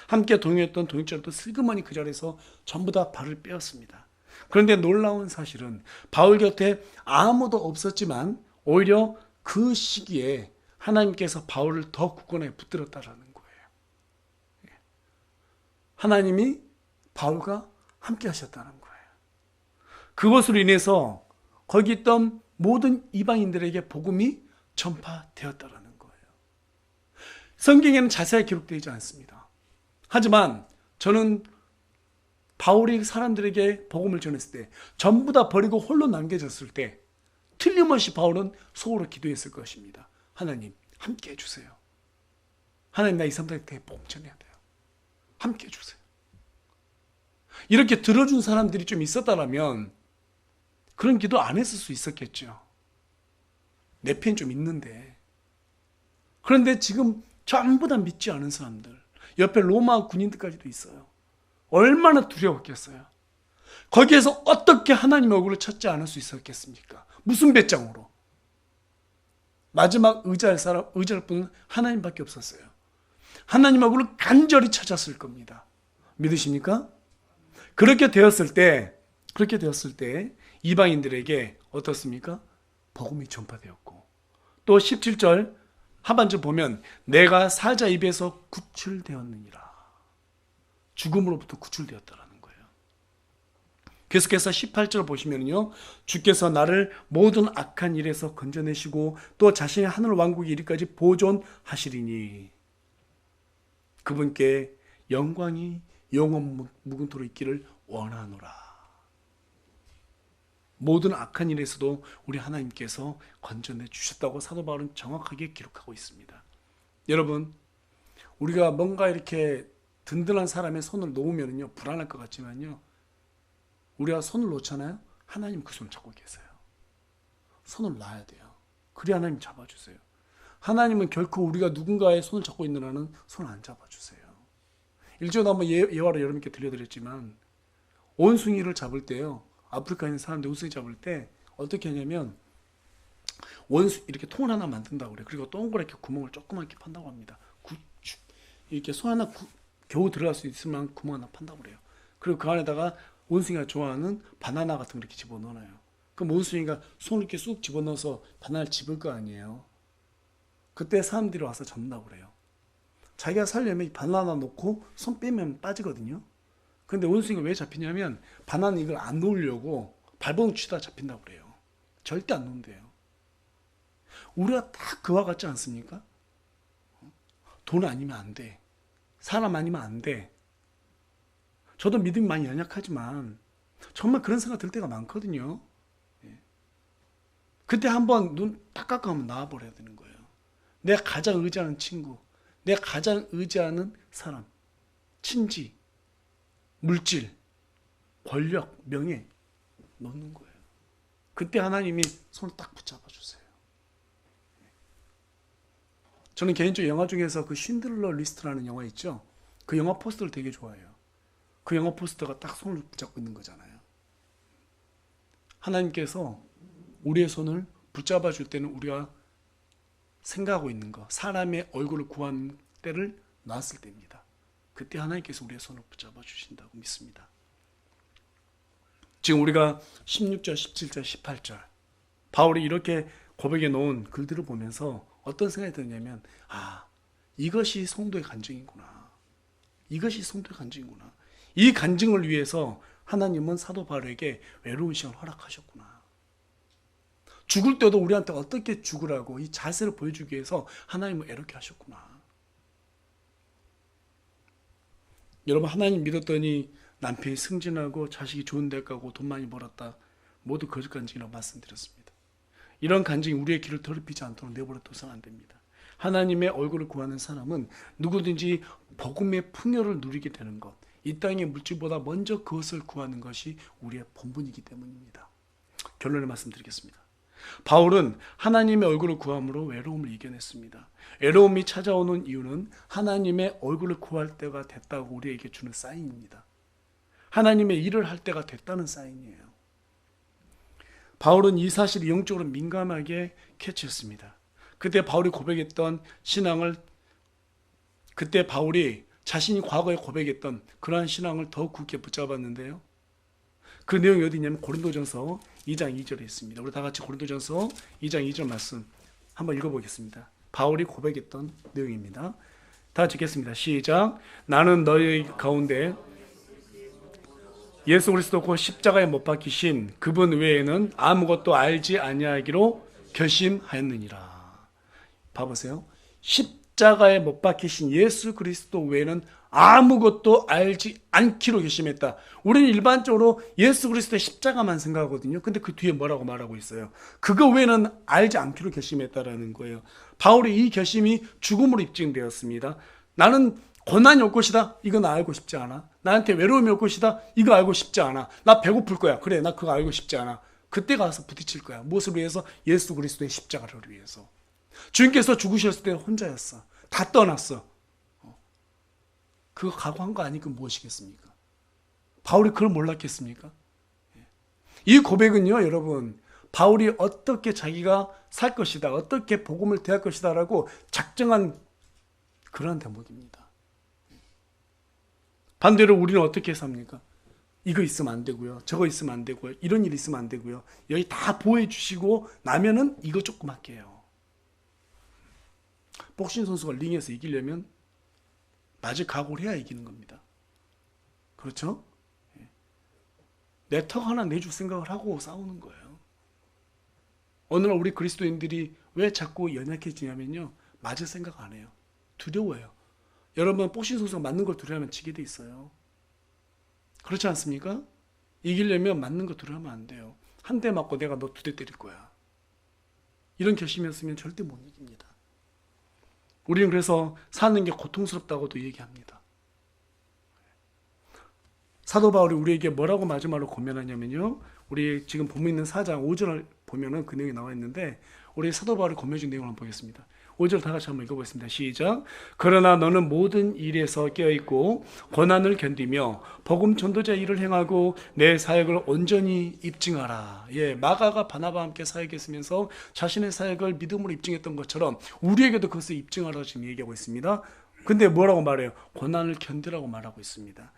함께 동행했던 동역자들도 슬그머니 그 자리에서 전부 다 발을 빼었습니다. 그런데 놀라운 사실은 바울 곁에 아무도 없었지만 오히려 그 시기에 하나님께서 바울을 더 굳건하게 붙들었다라는 거예요. 하나님이 바울과 함께 하셨다는 거예요. 그것으로 인해서 거기 있던 모든 이방인들에게 복음이 전파되었다라는 거예요. 성경에는 자세히 기록되지 않습니다. 하지만 저는 바울이 사람들에게 복음을 전했을 때 전부 다 버리고 홀로 남겨졌을 때 틀림없이 바울은 속으로 기도했을 것입니다. 하나님 함께 해주세요. 하나님 나 이 사람들한테 복음 전해야 돼요. 함께 해주세요. 이렇게 들어준 사람들이 좀 있었다면 그런 기도 안 했을 수 있었겠죠. 내 편 좀 있는데. 그런데 지금 전부 다 믿지 않은 사람들, 옆에 로마 군인들까지도 있어요. 얼마나 두려웠겠어요. 거기에서 어떻게 하나님의 얼굴을 찾지 않을 수 있었겠습니까? 무슨 배짱으로? 마지막 의지할 분은 하나님밖에 없었어요. 하나님 얼굴을 간절히 찾았을 겁니다. 믿으십니까? 그렇게 되었을 때 이방인들에게 어떻습니까? 복음이 전파되었고 또 17절 하반절 보면 내가 사자 입에서 구출되었느니라. 죽음으로부터 구출되었다라는 거예요. 계속해서 18절 보시면요. 주께서 나를 모든 악한 일에서 건져내시고 또 자신의 하늘 왕국에 이르기까지 보존하시리니 그분께 영광이 영원 무궁토록 있기를 원하노라. 모든 악한 일에서도 우리 하나님께서 건져내 주셨다고 사도 바울은 정확하게 기록하고 있습니다. 여러분, 우리가 뭔가 이렇게 든든한 사람의 손을 놓으면요 불안할 것 같지만요, 우리가 손을 놓잖아요. 하나님 그 손을 잡고 계세요. 손을 놔야 돼요. 그래야 하나님 잡아주세요. 하나님은 결코 우리가 누군가의 손을 잡고 있는 한은 손을 안 잡아주세요. 일전에 한번 예화로 여러분께 들려드렸지만 원숭이를 잡을 때요, 아프리카에 있는 사람들 원숭이 잡을 때 어떻게 하냐면 원숭이 이렇게 통을 하나 만든다고 그래요. 그리고 동그랗게 구멍을 조그맣게 판다고 합니다. 이렇게 손 하나 겨우 들어갈 수 있을 만한 구멍 하나 판다고 그래요. 그리고 그 안에다가 원숭이가 좋아하는 바나나 같은 거 이렇게 집어넣어요. 그럼 원숭이가 손을 이렇게 쑥 집어넣어서 바나나를 집을 거 아니에요. 그때 사람들이 와서 잡는다고 그래요. 자기가 살려면 바나나 놓고 손 빼면 빠지거든요. 근데 원숭이가 왜 잡히냐면 바나나 이걸 안 놓으려고 발버둥 치다 잡힌다고 그래요. 절대 안 놓는데요. 우리가 다 그와 같지 않습니까? 돈 아니면 안 돼. 사람 아니면 안 돼. 저도 믿음이 많이 연약하지만 정말 그런 생각 들 때가 많거든요. 그때 한번 눈 딱 깜깜하면 나와버려야 되는 거예요. 내가 가장 의지하는 친구, 내가 가장 의지하는 사람, 친지, 물질, 권력, 명예 놓는 거예요. 그때 하나님이 손을 딱 붙잡아 주세요. 저는 개인적으로 영화 중에서 그 쉰들러 리스트라는 영화 있죠. 그 영화 포스터를 되게 좋아해요. 그 영화 포스터가 딱 손을 붙잡고 있는 거잖아요. 하나님께서 우리의 손을 붙잡아 줄 때는 우리가 생각하고 있는 거, 사람의 얼굴을 구하는 때를 놨을 때입니다. 그때 하나님께서 우리의 손을 붙잡아 주신다고 믿습니다. 지금 우리가 16절, 17절, 18절 바울이 이렇게 고백해 놓은 글들을 보면서 어떤 생각이 드냐면, 이것이 성도의 간증이구나. 이것이 성도의 간증이구나. 이 간증을 위해서 하나님은 사도 바울에게 외로운 시간을 허락하셨구나. 죽을 때도 우리한테 어떻게 죽으라고 이 자세를 보여주기 위해서 하나님은 이렇게 하셨구나. 여러분, 하나님 믿었더니 남편이 승진하고 자식이 좋은 데 가고 돈 많이 벌었다. 모두 거짓 간증이라고 말씀드렸습니다. 이런 간증이 우리의 길을 더럽히지 않도록 내버려 둬서는 안 됩니다. 하나님의 얼굴을 구하는 사람은 누구든지 복음의 풍요를 누리게 되는 것, 이 땅의 물질보다 먼저 그것을 구하는 것이 우리의 본분이기 때문입니다. 결론을 말씀드리겠습니다. 바울은 하나님의 얼굴을 구함으로 외로움을 이겨냈습니다. 외로움이 찾아오는 이유는 하나님의 얼굴을 구할 때가 됐다고 우리에게 주는 사인입니다. 하나님의 일을 할 때가 됐다는 사인이에요. 바울은 이 사실을 영적으로 민감하게 캐치했습니다. 그때 바울이 고백했던 신앙을, 그때 바울이 자신이 과거에 고백했던 그러한 신앙을 더욱 굳게 붙잡았는데요. 그 내용이 어디 있냐면 고린도전서 2장 2절에 있습니다. 우리 다 같이 고린도전서 2장 2절 말씀 한번 읽어보겠습니다. 바울이 고백했던 내용입니다. 다 같이 읽겠습니다. 시작. 나는 너희 가운데 예수 그리스도 곧 십자가에 못 박히신 그분 외에는 아무것도 알지 아니하기로 결심하였느니라. 봐보세요. 십자가에 못 박히신 예수 그리스도 외에는 아무것도 알지 않기로 결심했다. 우리는 일반적으로 예수 그리스도의 십자가만 생각하거든요. 근데 그 뒤에 뭐라고 말하고 있어요? 그거 외에는 알지 않기로 결심했다라는 거예요. 바울의 이 결심이 죽음으로 입증되었습니다. 나는 고난이 올 것이다. 이건 알고 싶지 않아. 나한테 외로움이 올 것이다. 이거 알고 싶지 않아. 나 배고플 거야. 그래, 나 그거 알고 싶지 않아. 그때 가서 부딪힐 거야. 무엇을 위해서? 예수 그리스도의 십자가를 위해서. 주님께서 죽으셨을 때 혼자였어. 다 떠났어. 그거 각오한 거 아니까 무엇이겠습니까? 바울이 그걸 몰랐겠습니까? 이 고백은요, 여러분, 바울이 어떻게 자기가 살 것이다, 어떻게 복음을 대할 것이다 라고 작정한 그러한 대목입니다. 반대로 우리는 어떻게 삽니까? 이거 있으면 안 되고요, 저거 있으면 안 되고요, 이런 일 있으면 안 되고요, 여기 다 보호해 주시고 나면은 이거 조금 할게요. 복싱 선수가 링에서 이기려면 맞을 각오를 해야 이기는 겁니다. 그렇죠? 내 턱 하나 내줄 생각을 하고 싸우는 거예요. 어느 날 우리 그리스도인들이 왜 자꾸 연약해지냐면요. 맞을 생각 안 해요. 두려워요. 여러분 복싱 선수가 맞는 걸 두려워하면 지게 돼 있어요. 그렇지 않습니까? 이기려면 맞는 거 두려워하면 안 돼요. 한 대 맞고 내가 너 두 대 때릴 거야. 이런 결심이었으면 절대 못 이깁니다. 우리는 그래서 사는 게 고통스럽다고도 얘기합니다. 사도 바울이 우리에게 뭐라고 마지막으로 권면하냐면요. 우리 지금 보고 있는 4장 5절을 보면은 그 내용이 나와 있는데 우리 사도 바울이 권면해준 내용을 한번 보겠습니다. 5절 다 같이 한번 읽어보겠습니다. 시작. 그러나 너는 모든 일에서 깨어있고 고난을 견디며 복음 전도자 일을 행하고 내 사역을 온전히 입증하라. 예, 마가가 바나바와 함께 사역했으면서 자신의 사역을 믿음으로 입증했던 것처럼 우리에게도 그것을 입증하라고 지금 얘기하고 있습니다. 근데 뭐라고 말해요? 고난을 견디라고 말하고 있습니다.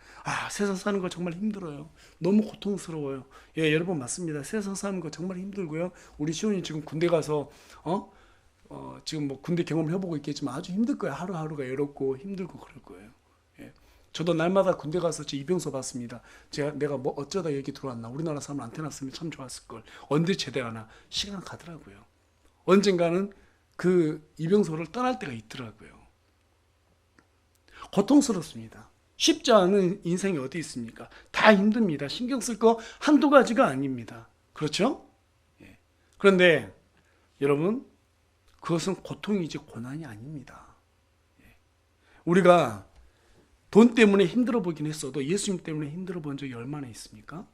세상 사는 거 정말 힘들어요. 너무 고통스러워요. 예, 여러분 맞습니다. 세상 사는 거 정말 힘들고요. 우리 시온이 지금 군대 가서 지금 뭐 군대 경험을 해보고 있겠지만 아주 힘들 거예요. 하루하루가 외롭고 힘들고 그럴 거예요. 예. 저도 날마다 군대 가서 제 이병서 봤습니다. 내가 뭐 어쩌다 여기 들어왔나. 우리나라 사람 안 태어났으면 참 좋았을 걸. 언제 제대하나. 시간 가더라고요. 언젠가는 그 이병소를 떠날 때가 있더라고요. 고통스럽습니다. 쉽지 않은 인생이 어디 있습니까? 다 힘듭니다. 신경 쓸 거 한두 가지가 아닙니다. 그렇죠? 예. 그런데 여러분 그것은 고통이지 고난이 아닙니다. 예. 우리가 돈 때문에 힘들어 보긴 했어도 예수님 때문에 힘들어 본 적이 얼마나 있습니까?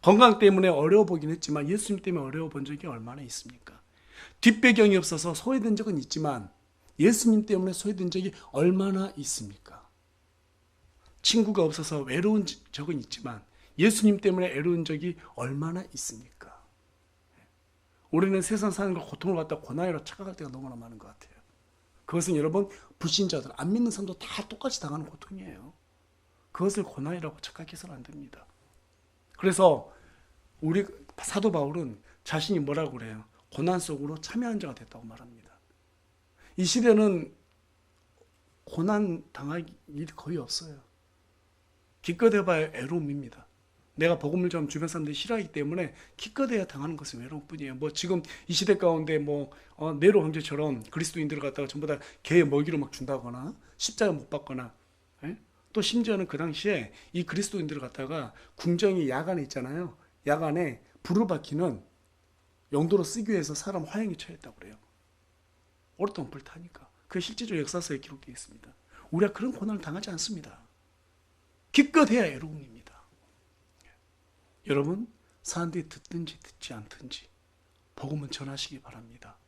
건강 때문에 어려워 보긴 했지만 예수님 때문에 어려워 본 적이 얼마나 있습니까? 뒷배경이 없어서 소외된 적은 있지만 예수님 때문에 소외된 적이 얼마나 있습니까? 친구가 없어서 외로운 적은 있지만 예수님 때문에 외로운 적이 얼마나 있습니까? 우리는 세상 사는 걸 고통을 갖다 고난이라고 착각할 때가 너무나 많은 것 같아요. 그것은 여러분 불신자들, 안 믿는 사람도 다 똑같이 당하는 고통이에요. 그것을 고난이라고 착각해서는 안 됩니다. 그래서 우리 사도 바울은 자신이 뭐라고 그래요? 고난 속으로 참여한 자가 됐다고 말합니다. 이 시대는 고난 당할 일이 거의 없어요. 기껏해봐야 애로움입니다. 내가 복음을 좀 주변 사람들이 싫어하기 때문에 기껏해야 당하는 것은 외로움뿐이에요. 뭐 지금 이 시대 가운데 네로 황제처럼 그리스도인들을 갖다가 전부 다 개의 먹이로 막 준다거나 십자가 못 박거나, 예? 또 심지어는 그 당시에 이 그리스도인들을 갖다가 궁정이 야간에 있잖아요. 야간에 불을 밝히는 용도로 쓰기 위해서 사람 화형에 처했다고 그래요. 오랫동안 불타니까. 그게 실제적으로 역사서에 기록되어 있습니다. 우리가 그런 고난을 당하지 않습니다. 기껏해야 애로움입니다. 여러분, 사람들이 듣든지 듣지 않든지 복음은 전하시기 바랍니다.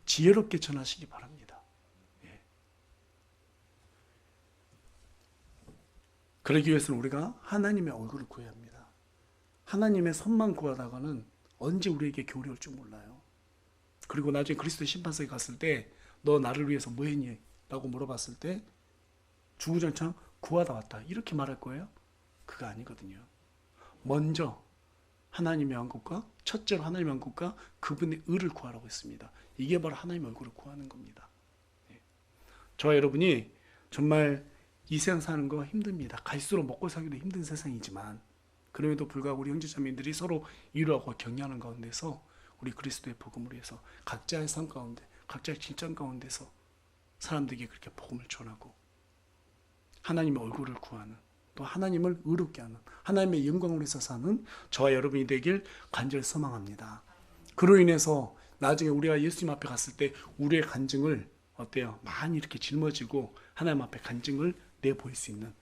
지혜롭게 전하시기 바랍니다. 예. 그러기 위해서는 우리가 하나님의 얼굴을 구해야 합니다. 하나님의 선만 구하다가는 언제 우리에게 교훈이 올 줄 몰라요. 그리고 나중에 그리스도의 심판석에 갔을 때 너 나를 위해서 뭐 했니? 라고 물어봤을 때 주구장창 구하다 왔다 이렇게 말할 거예요? 그거 아니거든요. 먼저 하나님의 왕국과 첫째로 하나님의 왕국과 그분의 의를 구하라고 했습니다. 이게 바로 하나님의 얼굴을 구하는 겁니다. 저와 여러분이 정말 이 세상 사는 거 힘듭니다. 갈수록 먹고 살기도 힘든 세상이지만 그럼에도 불구하고 우리 형제자매들이 서로 위로하고 격려하는 가운데서 우리 그리스도의 복음을 위해서 각자의 삶 가운데 각자의 실전 가운데서 사람들에게 그렇게 복음을 전하고 하나님의 얼굴을 구하는 또 하나님을 의롭게 하는 하나님의 영광을 위해서 사는 저와 여러분이 되길 간절히 소망합니다. 그로 인해서 나중에 우리가 예수님 앞에 갔을 때 우리의 간증을 어때요? 많이 이렇게 짊어지고 하나님 앞에 간증을 내보일 수 있는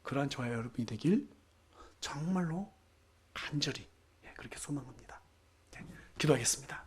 그러한 저와 여러분이 되길 정말로 간절히 그렇게 소망합니다. 기도하겠습니다.